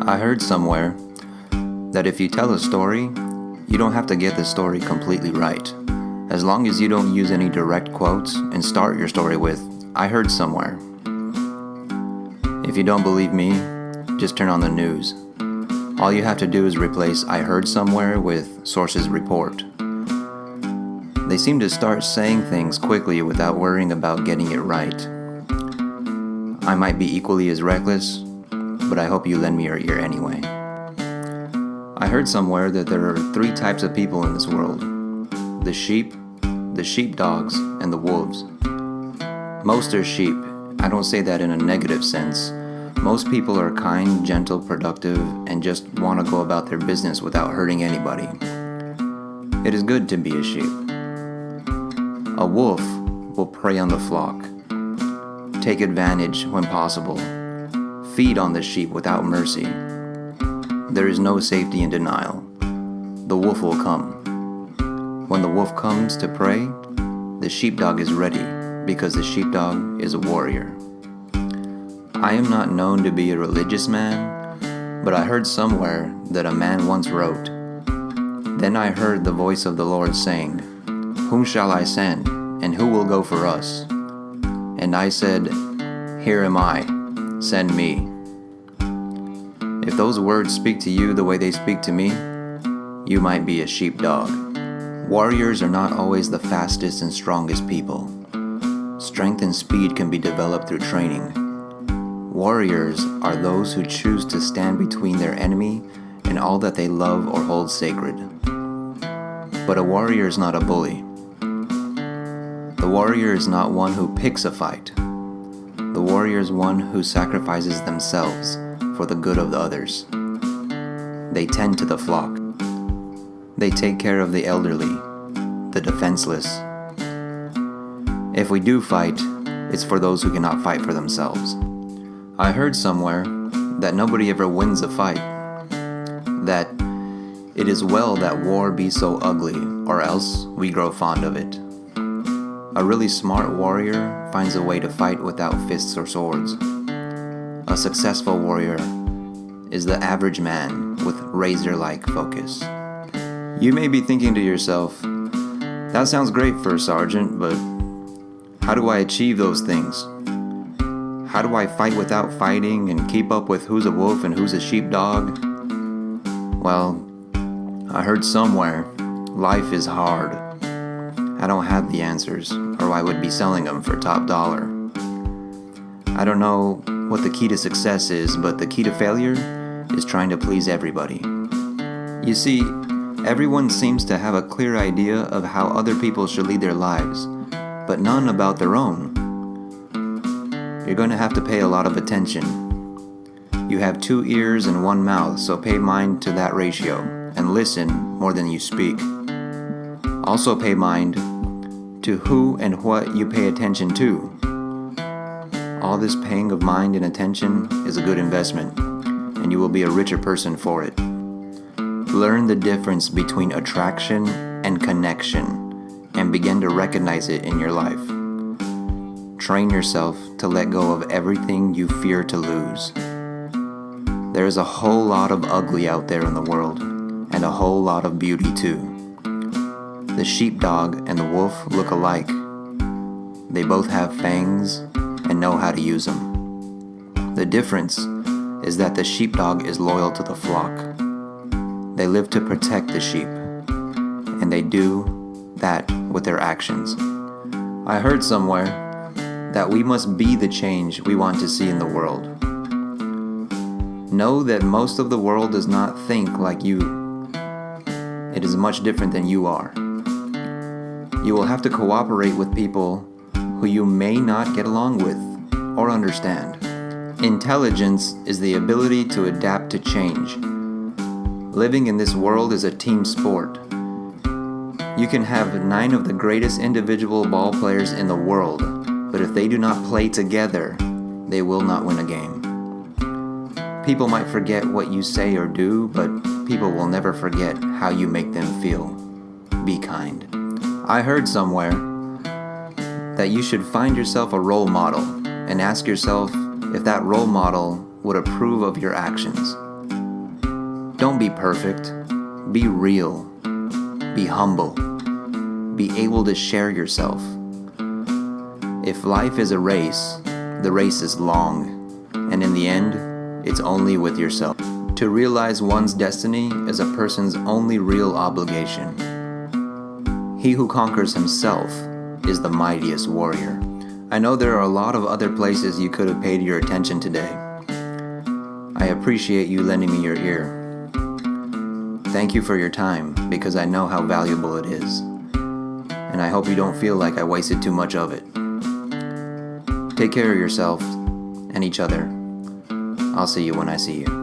I heard somewhere that if you tell a story, you don't have to get the story completely right. As long as you don't use any direct quotes and start your story with, "I heard somewhere." If you don't believe me, just turn on the news. All you have to do is replace "I heard somewhere" with "sources report." They seem to start saying things quickly without worrying about getting it right. I might be equally as reckless, but I hope you lend me your ear anyway. I heard somewhere that there are 3 types of people in this world: the sheep, the sheepdogs, and the wolves. Most are sheep. I don't say that in a negative sense. Most people are kind, gentle, productive, and just want to go about their business without hurting anybody. It is good to be a sheep. A wolf will prey on the flock, take advantage when possible, feed on the sheep without mercy. There is no safety in denial. The wolf will come. When the wolf comes to prey, the sheepdog is ready because the sheepdog is a warrior. I am not known to be a religious man, but I heard somewhere that a man once wrote, "Then I heard the voice of the Lord saying, 'Whom shall I send, and who will go for us?' And I said, 'Here am I, send me.'" If those words speak to you the way they speak to me, you might be a sheepdog. Warriors are not always the fastest and strongest people. Strength and speed can be developed through training. Warriors are those who choose to stand between their enemy and all that they love or hold sacred. But a warrior is not a bully. The warrior is not one who picks a fight. The warrior is one who sacrifices themselves for the good of the others. They tend to the flock. They take care of the elderly, the defenseless. If we do fight, it's for those who cannot fight for themselves. I heard somewhere that nobody ever wins a fight, that it is well that war be so ugly, or else we grow fond of it. A really smart warrior finds a way to fight without fists or swords. A successful warrior is the average man with razor-like focus. You may be thinking to yourself, "That sounds great for a sergeant, but how do I achieve those things? How do I fight without fighting and keep up with who's a wolf and who's a sheepdog?" Well, I heard somewhere life is hard. I don't have the answers, or I would be selling them for top dollar. I don't know what the key to success is, but the key to failure is trying to please everybody. You see, everyone seems to have a clear idea of how other people should lead their lives, but none about their own. You're going to have to pay a lot of attention. You have 2 ears and 1 mouth, so pay mind to that ratio and listen more than you speak. Also pay mind to who and what you pay attention to. All this paying of mind and attention is a good investment, and you will be a richer person for it. Learn the difference between attraction and connection, and begin to recognize it in your life. Train yourself to let go of everything you fear to lose. There is a whole lot of ugly out there in the world, and a whole lot of beauty too. The sheepdog and the wolf look alike. They both have fangs and know how to use them. The difference is that the sheepdog is loyal to the flock. They live to protect the sheep, and they do that with their actions. I heard somewhere that we must be the change we want to see in the world. Know that most of the world does not think like you. It is much different than you are. You will have to cooperate with people who you may not get along with or understand. Intelligence is the ability to adapt to change. Living in this world is a team sport. You can have 9 of the greatest individual ball players in the world, but if they do not play together, they will not win a game. People might forget what you say or do, but people will never forget how you make them feel. Be kind. I heard somewhere that you should find yourself a role model and ask yourself if that role model would approve of your actions. Don't be perfect. Be real. Be humble. Be able to share yourself. If life is a race, the race is long, and in the end, it's only with yourself. To realize one's destiny is a person's only real obligation. He who conquers himself is the mightiest warrior. I know there are a lot of other places you could have paid your attention today. I appreciate you lending me your ear. Thank you for your time, because I know how valuable it is. And I hope you don't feel like I wasted too much of it. Take care of yourself and each other. I'll see you when I see you.